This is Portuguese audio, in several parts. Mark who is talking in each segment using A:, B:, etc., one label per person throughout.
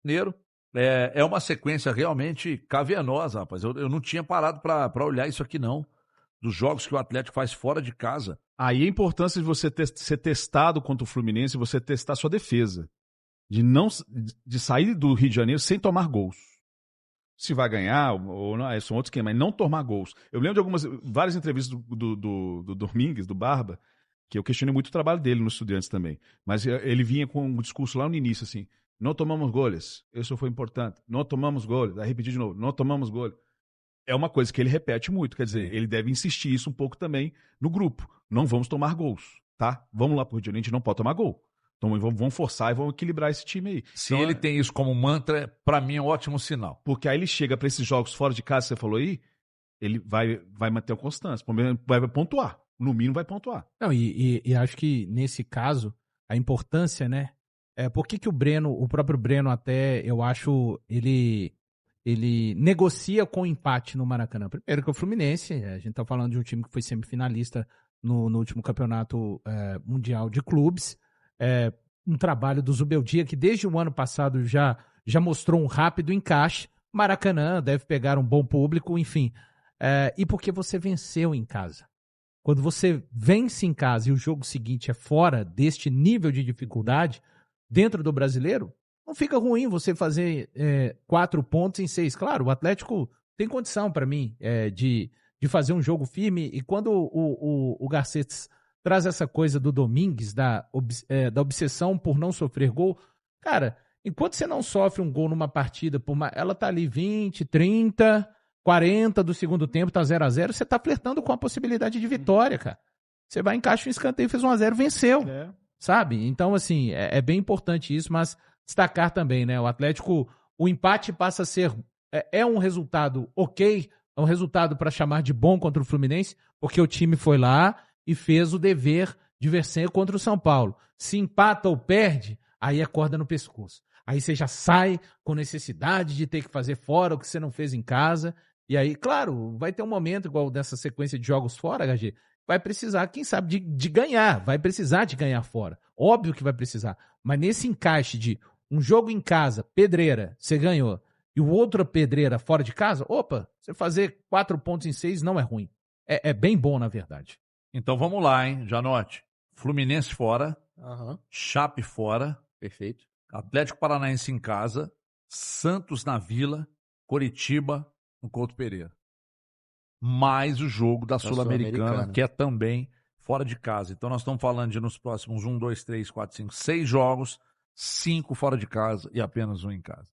A: Mineiro. É uma sequência realmente cavernosa, rapaz. Eu não tinha parado para olhar isso aqui, não. Dos jogos que o Atlético faz fora de casa.
B: Aí a importância de você ser testado contra o Fluminense e você testar sua defesa. De sair do Rio de Janeiro sem tomar gols. Se vai ganhar ou não, são outros esquemas, mas não tomar gols. Eu lembro de várias entrevistas do Domingues, do Barba, que eu questionei muito o trabalho dele nos Estudiantes também. Mas ele vinha com um discurso lá no início, assim, não tomamos goles, isso foi importante, não tomamos goles, aí repetir de novo, não tomamos goles. É uma coisa que ele repete muito, quer dizer, ele deve insistir isso um pouco também no grupo. Não vamos tomar gols, tá? Vamos lá pro Rio de Janeiro, a gente não pode tomar gol. Então vamos forçar e vamos equilibrar esse time aí.
A: Se
B: então,
A: ele tem isso como mantra, pra mim é um ótimo sinal.
B: Porque aí ele chega para esses jogos fora de casa, você falou aí, ele vai manter a constância, vai pontuar. No mínimo vai pontuar.
C: Não, e acho que nesse caso, a importância, né? Por que o próprio Breno até, eu acho, ele negocia com o empate no Maracanã? Primeiro que o Fluminense, a gente tá falando de um time que foi semifinalista no último campeonato mundial de clubes, um trabalho do Zubeldia que desde o ano passado já mostrou um rápido encaixe. Maracanã deve pegar um bom público, enfim. E porque você venceu em casa. Quando você vence em casa e o jogo seguinte é fora deste nível de dificuldade, dentro do Brasileiro, não fica ruim você fazer 4 pontos em 6. Claro, o Atlético tem condição, para mim, de fazer um jogo firme. E quando o Garcês traz essa coisa do Domingues, da obsessão por não sofrer gol, cara, enquanto você não sofre um gol numa partida, ela tá ali 20, 30... 40 do segundo tempo, tá 0-0, você tá flertando com a possibilidade de vitória, cara. Você vai, encaixa um escanteio, fez 1-0, venceu. Sabe? Então, assim, é bem importante isso, mas destacar também, né? O Atlético, o empate passa a ser... É um resultado ok, é um resultado para chamar de bom contra o Fluminense, porque o time foi lá e fez o dever de vencer contra o São Paulo. Se empata ou perde, aí é corda no pescoço. Aí você já sai com necessidade de ter que fazer fora o que você não fez em casa. E aí, claro, vai ter um momento igual dessa sequência de jogos fora, HG, vai precisar, quem sabe, de ganhar. Vai precisar de ganhar fora. Óbvio que vai precisar. Mas nesse encaixe de um jogo em casa, pedreira, você ganhou, e o outro pedreira fora de casa, opa, você fazer 4 pontos em 6 não é ruim. É bem bom, na verdade.
A: Então vamos lá, hein? Já note. Fluminense fora, Chape fora,
D: Perfeito.
A: Atlético Paranaense em casa, Santos na Vila, Coritiba no Couto Pereira. Mais o jogo da Sul-Americana, que é também fora de casa. Então nós estamos falando de nos próximos 1, 2, 3, 4, 5, 6 jogos, 5 fora de casa e apenas 1 em casa.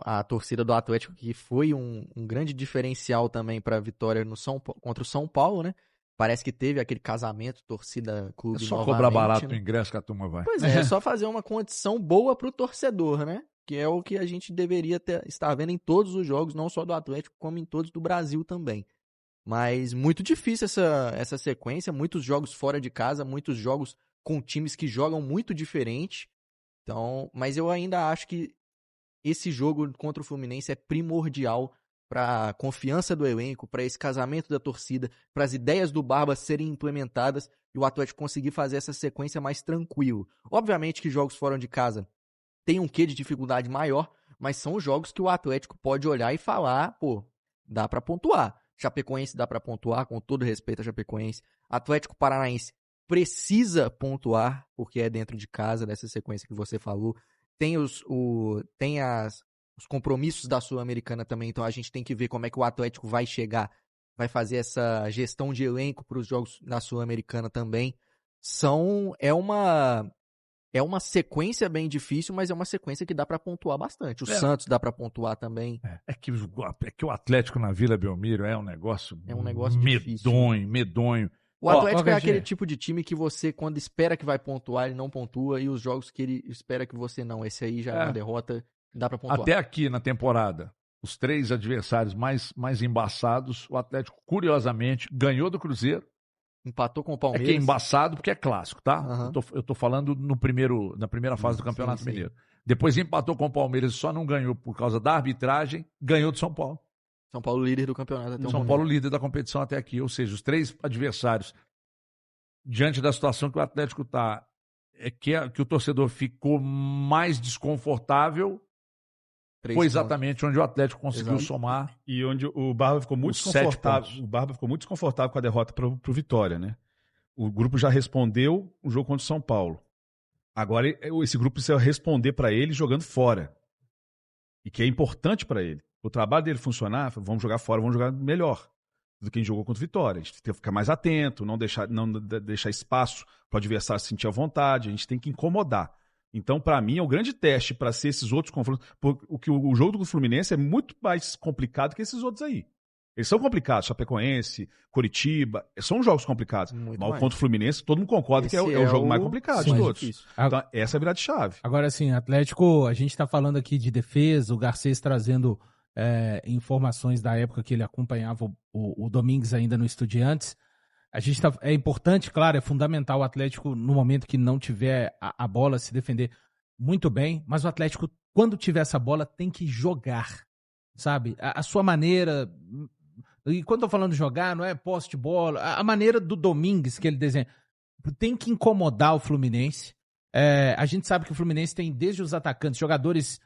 D: A torcida do Atlético, que foi um grande diferencial também para a vitória contra o São Paulo, né? Parece que teve aquele casamento, torcida, clube.
A: É só cobrar barato o ingresso que a turma vai.
D: Pois é só fazer uma condição boa pro torcedor, né? Que é o que a gente deveria estar vendo em todos os jogos, não só do Atlético, como em todos do Brasil também. Mas muito difícil essa sequência, muitos jogos fora de casa, muitos jogos com times que jogam muito diferente. Então, mas eu ainda acho que esse jogo contra o Fluminense é primordial para a confiança do elenco, para esse casamento da torcida, para as ideias do Barba serem implementadas e o Atlético conseguir fazer essa sequência mais tranquilo. Obviamente que jogos fora de casa tem um quê de dificuldade maior, mas são jogos que o Atlético pode olhar e falar, pô, dá para pontuar. Chapecoense dá para pontuar, com todo respeito a Chapecoense. Atlético Paranaense precisa pontuar, porque é dentro de casa, dessa sequência que você falou. Tem os compromissos da Sul-Americana também, então a gente tem que ver como é que o Atlético vai chegar, vai fazer essa gestão de elenco para os jogos da Sul-Americana também. É uma sequência bem difícil, mas é uma sequência que dá para pontuar bastante. O Santos dá para pontuar também.
A: É que o Atlético na Vila Belmiro é um negócio medonho.
D: O Atlético é aquele tipo de time que você, quando espera que vai pontuar, ele não pontua, e os jogos que ele espera que você não. Esse aí já é uma derrota, dá pra pontuar.
A: Até aqui na temporada, os 3 adversários mais embaçados, o Atlético, curiosamente, ganhou do Cruzeiro.
D: Empatou com o Palmeiras.
A: É que é embaçado porque é clássico, tá? Eu tô falando na primeira fase do Campeonato Mineiro. Depois empatou com o Palmeiras, só não ganhou por causa da arbitragem, ganhou do São Paulo.
D: São Paulo líder do campeonato até o
A: São Paulo líder da competição até aqui. Ou seja, os 3 adversários, diante da situação que o Atlético está, que o torcedor ficou mais desconfortável foi exatamente onde o Atlético conseguiu somar.
B: E onde o Barba ficou muito desconfortável. O Barba ficou muito desconfortável com a derrota pro Vitória, né? O grupo já respondeu o jogo contra o São Paulo. Agora esse grupo precisa responder para ele jogando fora. E que é importante para ele. O trabalho dele funcionar, vamos jogar fora, vamos jogar melhor do que a gente jogou contra o Vitória. A gente tem que ficar mais atento, não deixar espaço para o adversário se sentir à vontade. A gente tem que incomodar. Então, para mim, é o grande teste para ser esses outros confrontos. Porque o jogo do Fluminense é muito mais complicado que esses outros aí. Eles são complicados, Chapecoense, Coritiba, são jogos complicados. Mas contra o Fluminense, todo mundo concorda que é o jogo mais complicado de todos. Então, essa é a virada de chave.
C: Agora, assim, Atlético, a gente está falando aqui de defesa, o Garcês trazendo informações da época que ele acompanhava o Domingues ainda no Estudiantes. É importante, claro, é fundamental o Atlético, no momento que não tiver a bola, se defender muito bem, mas o Atlético, quando tiver essa bola, tem que jogar, sabe? A sua maneira... E quando eu tô falando de jogar, não é posse de bola, a maneira do Domingues que ele desenha, tem que incomodar o Fluminense. A gente sabe que o Fluminense tem desde os atacantes, jogadores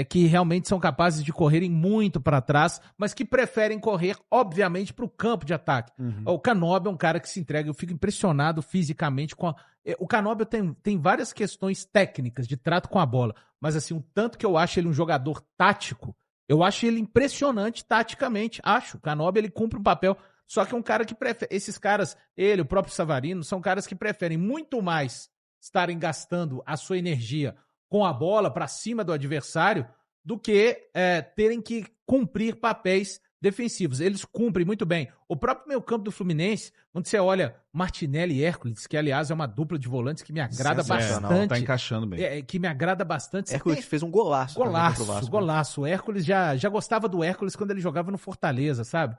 C: que realmente são capazes de correrem muito para trás, mas que preferem correr, obviamente, para o campo de ataque. O Canóbio é um cara que se entrega, eu fico impressionado fisicamente com o Canóbio tem várias questões técnicas de trato com a bola, mas assim, o tanto que eu acho ele um jogador tático, eu acho ele impressionante taticamente, acho. O Canóbio, ele cumpre um papel, só que é um cara que prefere... Esses caras, ele, o próprio Savarino, são caras que preferem muito mais estarem gastando a sua energia com a bola para cima do adversário do que terem que cumprir papéis defensivos. Eles cumprem muito bem. O próprio meio-campo do Fluminense, onde você olha Martinelli e Hércules, que aliás é uma dupla de volantes que me agrada bastante.
B: Tá encaixando bem.
C: Que me agrada bastante.
D: Hércules fez um golaço.
C: Golaço. O Hércules já gostava do Hércules quando ele jogava no Fortaleza, sabe?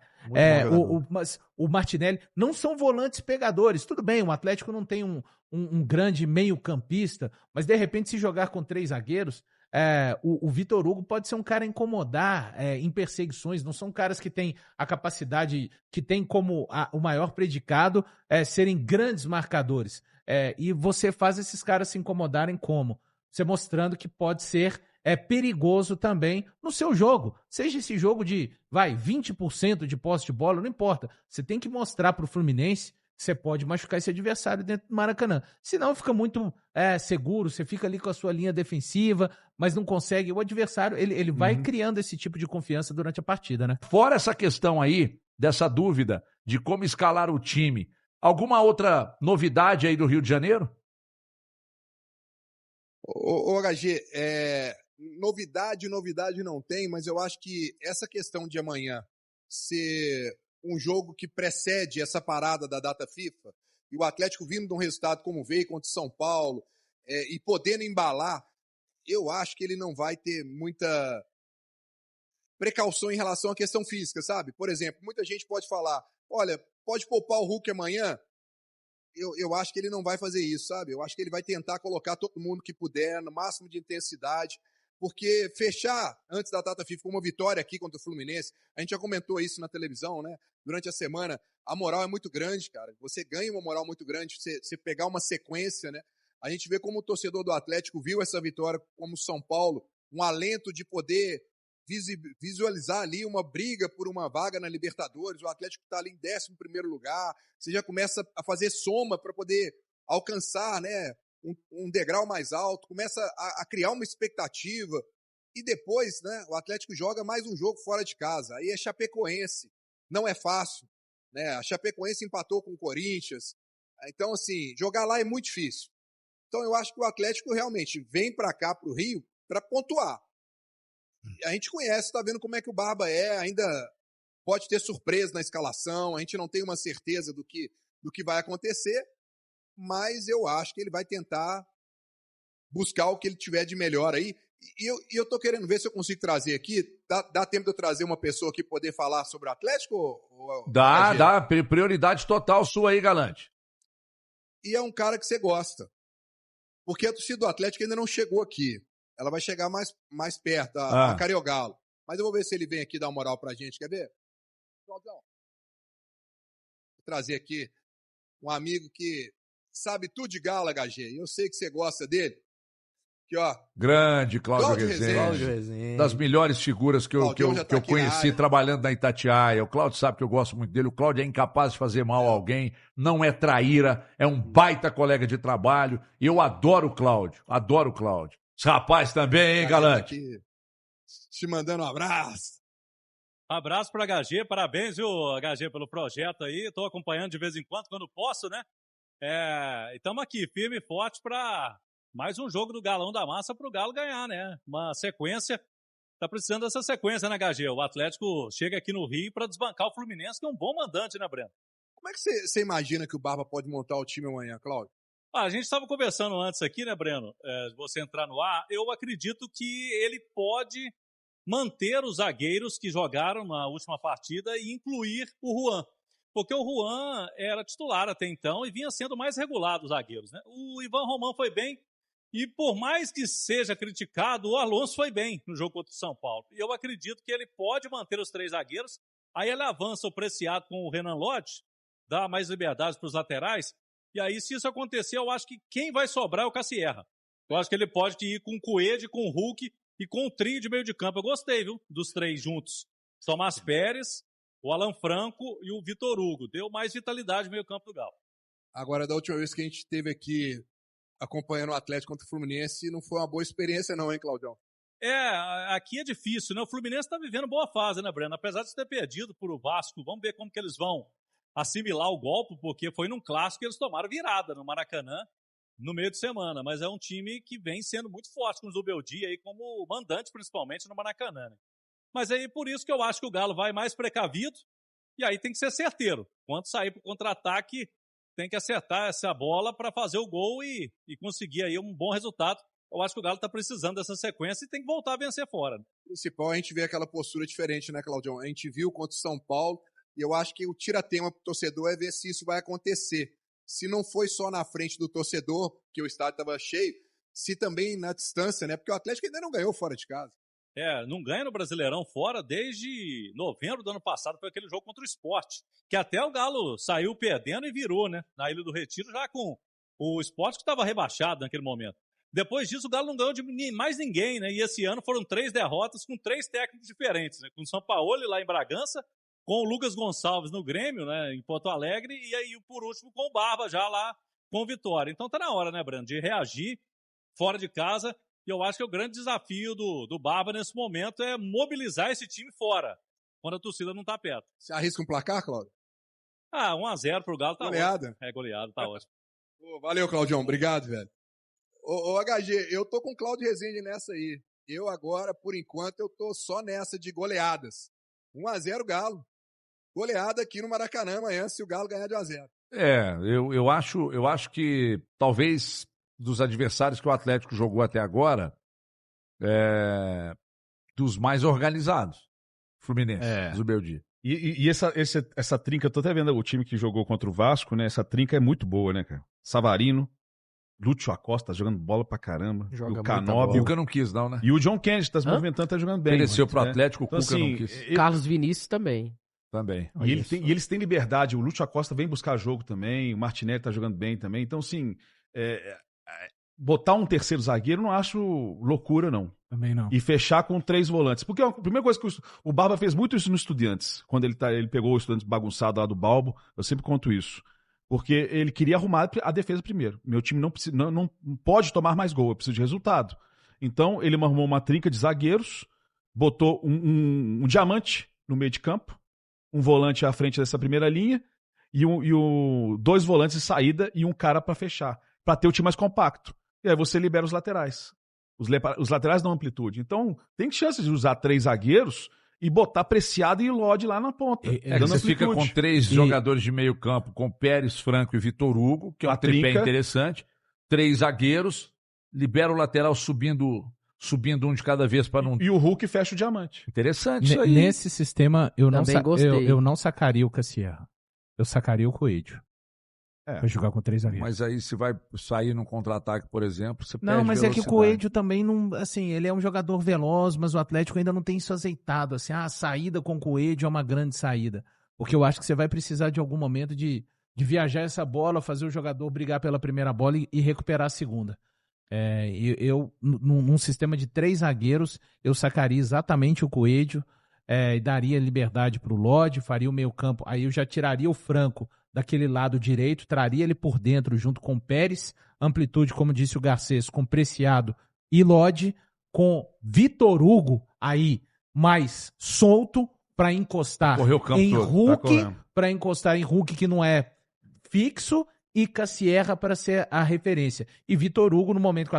C: Mas o Martinelli não são volantes pegadores. Tudo bem, o Atlético não tem um grande meio-campista, mas de repente se jogar com 3 zagueiros, o Vitor Hugo pode ser um cara a incomodar em perseguições, não são caras que têm a capacidade, que têm como o maior predicado serem grandes marcadores. E você faz esses caras se incomodarem como? Você mostrando que pode ser perigoso também no seu jogo. Seja esse jogo de 20% de posse de bola, não importa. Você tem que mostrar para o Fluminense que você pode machucar esse adversário dentro do Maracanã. Senão fica muito seguro, você fica ali com a sua linha defensiva, mas não consegue. O adversário, ele vai criando esse tipo de confiança durante a partida, né?
A: Fora essa questão aí, dessa dúvida de como escalar o time, alguma outra novidade aí do Rio de Janeiro?
E: Ô HG, novidade não tem, mas eu acho que essa questão de amanhã ser um jogo que precede essa parada da data FIFA, e o Atlético vindo de um resultado como veio contra o São Paulo, e podendo embalar, eu acho que ele não vai ter muita precaução em relação à questão física, sabe? Por exemplo, muita gente pode falar, olha, pode poupar o Hulk amanhã? Eu acho que ele não vai fazer isso, sabe? Eu acho que ele vai tentar colocar todo mundo que puder, no máximo de intensidade, porque fechar antes da data FIFA com uma vitória aqui contra o Fluminense, a gente já comentou isso na televisão, né? Durante a semana, a moral é muito grande, cara. Você ganha uma moral muito grande, você pegar uma sequência, né? A gente vê como o torcedor do Atlético viu essa vitória como o São Paulo, um alento de poder visualizar ali uma briga por uma vaga na Libertadores, o Atlético está ali em 11º lugar, você já começa a fazer soma para poder alcançar, né, um degrau mais alto, começa a criar uma expectativa, e depois, né, o Atlético joga mais um jogo fora de casa, aí é Chapecoense, não é fácil, né, a Chapecoense empatou com o Corinthians, então assim, jogar lá é muito difícil. Então eu acho que o Atlético realmente vem para cá, para o Rio, para pontuar. A gente conhece, está vendo como é que o Barba ainda pode ter surpresa na escalação, a gente não tem uma certeza do que vai acontecer, mas eu acho que ele vai tentar buscar o que ele tiver de melhor aí. E eu estou querendo ver se eu consigo trazer aqui, dá tempo de eu trazer uma pessoa aqui poder falar sobre o Atlético?
A: Dá, prioridade total sua aí, Galante.
E: E é um cara que você gosta, porque a torcida do Atlético ainda não chegou aqui. Ela vai chegar mais perto, a Cariogalo. Mas eu vou ver se ele vem aqui dar uma moral pra gente, quer ver? Claudão. Vou trazer aqui um amigo que sabe tudo de Galo, HG. Eu sei que você gosta dele. Aqui, ó.
A: Grande Cláudio Rezende. Das melhores figuras que eu conheci trabalhando na Itatiaia. O Cláudio sabe que eu gosto muito dele. O Cláudio é incapaz de fazer mal a alguém, não é traíra, é um baita colega de trabalho. E eu adoro o Cláudio, adoro o Cláudio. Esse rapaz também, hein, Galante?
E: Aqui, te mandando um abraço.
F: Abraço para HG, parabéns, viu, HG, pelo projeto aí. Estou acompanhando de vez em quando posso, né? E estamos aqui, firme e forte para mais um jogo do Galão da Massa para o Galo ganhar, né? Uma sequência. Tá precisando dessa sequência, né, HG? O Atlético chega aqui no Rio para desbancar o Fluminense, que é um bom mandante, né, Breno?
E: Como é que você imagina que o Barba pode montar o time amanhã, Cláudio?
F: A gente estava conversando antes aqui, né, Breno? Você entrar no ar. Eu acredito que ele pode manter os zagueiros que jogaram na última partida e incluir o Juan. Porque o Juan era titular até então e vinha sendo mais regular dos zagueiros, né? O Ivan Romão foi bem e, por mais que seja criticado, o Alonso foi bem no jogo contra o São Paulo. E eu acredito que ele pode manter os 3 zagueiros. Aí ele avança o Preciado com o Renan Lodge, dá mais liberdade para os laterais. E aí, se isso acontecer, eu acho que quem vai sobrar é o Cassierra. Eu acho que ele pode ir com o Coelho, com o Hulk e com o trio de meio de campo. Eu gostei, viu, dos 3 juntos. Tomás Pérez, o Alan Franco e o Vitor Hugo. Deu mais vitalidade no meio campo do Galo.
E: Agora, da última vez que a gente esteve aqui acompanhando o Atlético contra o Fluminense, não foi uma boa experiência não, hein, Claudião?
F: Aqui é difícil, né? O Fluminense está vivendo boa fase, né, Breno? Apesar de ter perdido por o Vasco, vamos ver como que eles vão assimilar o golpe, porque foi num clássico que eles tomaram virada no Maracanã no meio de semana. Mas é um time que vem sendo muito forte com o Zubeldia aí como mandante, principalmente no Maracanã, né? Mas aí por isso que eu acho que o Galo vai mais precavido e aí tem que ser certeiro. Quando sair para o contra-ataque, tem que acertar essa bola para fazer o gol e conseguir aí um bom resultado. Eu acho que o Galo está precisando dessa sequência e tem que voltar a vencer fora.
E: O principal, a gente vê aquela postura diferente, né, Claudião? A gente viu contra o São Paulo e eu acho que o tira-tema para o torcedor é ver se isso vai acontecer. Se não foi só na frente do torcedor, que o estádio estava cheio, se também na distância, né? Porque o Atlético ainda não ganhou fora de casa.
F: Não ganha no Brasileirão fora desde novembro do ano passado, foi aquele jogo contra o Sport, que até o Galo saiu perdendo e virou, né? Na Ilha do Retiro, já com o Sport que estava rebaixado naquele momento. Depois disso, o Galo não ganhou de mais ninguém, né? E esse ano foram 3 derrotas com 3 técnicos diferentes, né? Com o Sampaoli lá em Bragança, com o Lucas Gonçalves no Grêmio, né? Em Porto Alegre, e aí, por último, com o Barba já lá com o Vitória. Então tá na hora, né, Brando, de reagir fora de casa. E eu acho que o grande desafio do Barba nesse momento é mobilizar esse time fora, quando a torcida não tá perto.
E: Você arrisca um placar, Cláudio?
F: 1-0 pro Galo tá
E: goleada.
F: Ótimo. Goleada, tá ótimo.
E: Valeu, Claudião. Obrigado, velho. Ô, HG, eu tô com o Cláudio Rezende nessa aí. Eu agora, por enquanto, eu tô só nessa de goleadas. 1-0 Galo. Goleada aqui no Maracanã amanhã, se o Galo ganhar de 1-0.
A: Eu acho que talvez dos adversários que o Atlético jogou até agora, dos mais organizados. Fluminense, Zubeldia.
B: E essa trinca, eu tô até vendo o time que jogou contra o Vasco, né? Essa trinca é muito boa, né, cara? Savarino, Lúcio Acosta, tá jogando bola pra caramba.
D: Joga
B: o Canóbio.
A: O Cuca não quis, não, né?
B: E o John Kennedy tá se movimentando, tá jogando bem.
A: Ofereceu pro Atlético, o
B: então,
A: Cuca
B: assim,
A: não quis.
D: Carlos Vinícius também.
B: E eles têm liberdade. O Lúcio Acosta vem buscar jogo também. O Martinelli tá jogando bem também. Então, assim, botar um terceiro zagueiro não acho loucura, não.
C: Também não.
B: E fechar com 3 volantes. Porque a primeira coisa que o Barba fez muito isso no Estudiantes. Quando ele pegou o Estudiantes bagunçado lá do Balbo. Eu sempre conto isso. Porque ele queria arrumar a defesa primeiro. Meu time não pode tomar mais gol. Eu preciso de resultado. Então, ele arrumou uma trinca de zagueiros. Botou um diamante no meio de campo. Um volante à frente dessa primeira linha. E 2 volantes de saída e um cara para fechar. Para ter o time mais compacto. E aí você libera os laterais. Os laterais dão amplitude. Então, tem chance de usar 3 zagueiros e botar Preciado e Lodge lá na ponta.
A: Você fica com 3 jogadores de meio campo, com Pérez, Franco e Vitor Hugo, que é um tripé interessante. 3 zagueiros, libera o lateral subindo um de cada vez para não...
B: E o Hulk fecha o diamante.
A: Interessante isso aí.
C: Nesse sistema, eu não sacaria o Cassierra. Eu sacaria o Coelho. Vai jogar com 3 zagueiros.
A: Mas aí se vai sair num contra-ataque, por exemplo, você perde
C: Não, mas
A: velocidade.
C: é que o Coelho também não, assim, ele é um jogador veloz, mas o Atlético ainda não tem isso azeitado, assim, a saída com o Coelho é uma grande saída, porque eu acho que você vai precisar de algum momento de de viajar essa bola, fazer o jogador brigar pela primeira bola e recuperar a segunda. Num sistema de 3 zagueiros, eu sacaria exatamente o Coelho, e daria liberdade para o Lodi, faria o meio campo, aí eu já tiraria o Franco daquele lado direito, traria ele por dentro junto com o Pérez, amplitude, como disse o Garcês, com Preciado e Lodi, com Vitor Hugo aí mais solto para encostar em Hulk, para encostar em Hulk que não é fixo, e Cassierra para ser a referência. E Vitor Hugo, no momento que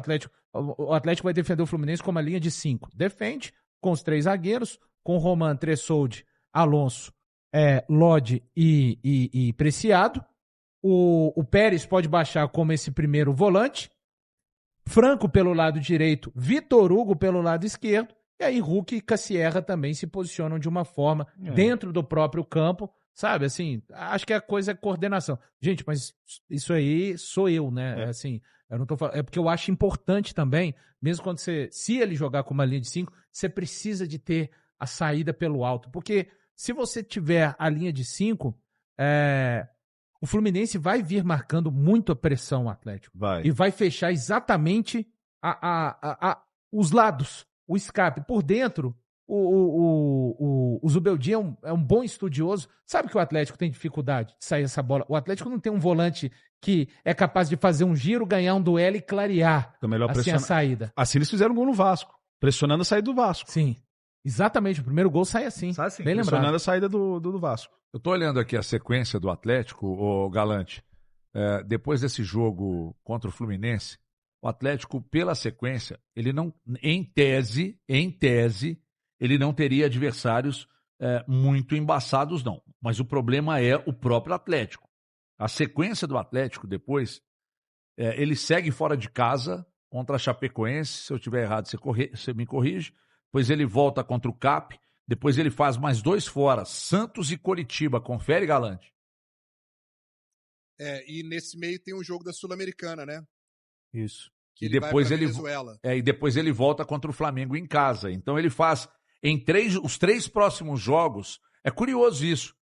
C: o Atlético vai defender o Fluminense com uma linha de 5. Defende com os 3 zagueiros, com Roman, Tressoldi, Alonso, Lodi e Preciado. O Pérez pode baixar como esse primeiro volante. Franco pelo lado direito, Vitor Hugo pelo lado esquerdo. E aí Hulk e Cassierra também se posicionam de uma forma dentro do próprio campo. Sabe, assim, acho que a coisa é coordenação. Gente, mas isso aí sou eu, né? Assim, eu não tô falando. É porque eu acho importante também, mesmo quando se ele jogar com uma linha de 5, você precisa de ter a saída pelo alto. Porque se você tiver a linha de 5, o Fluminense vai vir marcando muito a pressão ao Atlético. E vai fechar exatamente os lados, o escape. Por dentro, o Zubeldia é um bom estudioso. Sabe que o Atlético tem dificuldade de sair essa bola. O Atlético não tem um volante que é capaz de fazer um giro, ganhar um duelo e clarear assim, a saída.
B: Assim eles fizeram um gol no Vasco, pressionando a saída do Vasco.
C: Sim, exatamente. O primeiro gol sai assim. Sai assim, bem
B: pressionando
C: lembrado.
B: A saída do Vasco.
A: Eu tô olhando aqui a sequência do Atlético, o Galante. Depois desse jogo contra o Fluminense, o Atlético, pela sequência, ele não, em tese, ele não teria adversários muito embaçados, não. Mas o problema é o próprio Atlético. A sequência do Atlético depois, ele segue fora de casa contra a Chapecoense. Se eu estiver errado, você me corrige. Depois ele volta contra o CAP. Depois ele faz mais 2 fora, Santos e Coritiba. Confere, Galante.
E: E nesse meio tem um jogo da Sul-Americana, né?
A: Isso.
E: E depois ele
A: volta contra o Flamengo em casa. Então ele faz os 3 próximos jogos. É curioso isso.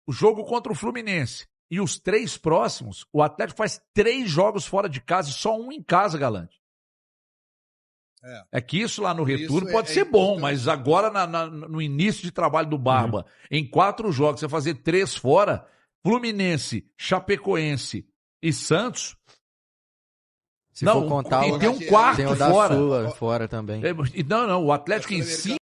A: O jogo contra o Fluminense e os 3 próximos, o Atlético faz 3 jogos fora de casa e só 1 em casa, Galante. É que isso lá no retorno pode ser bom, mas agora no início de trabalho do Barba, em 4 jogos, você fazer 3 fora, Fluminense, Chapecoense e Santos.
D: Se for contar,
A: tem um quarto
D: tem o da
A: fora.
D: Sula fora também.
A: Não, o Atlético em 5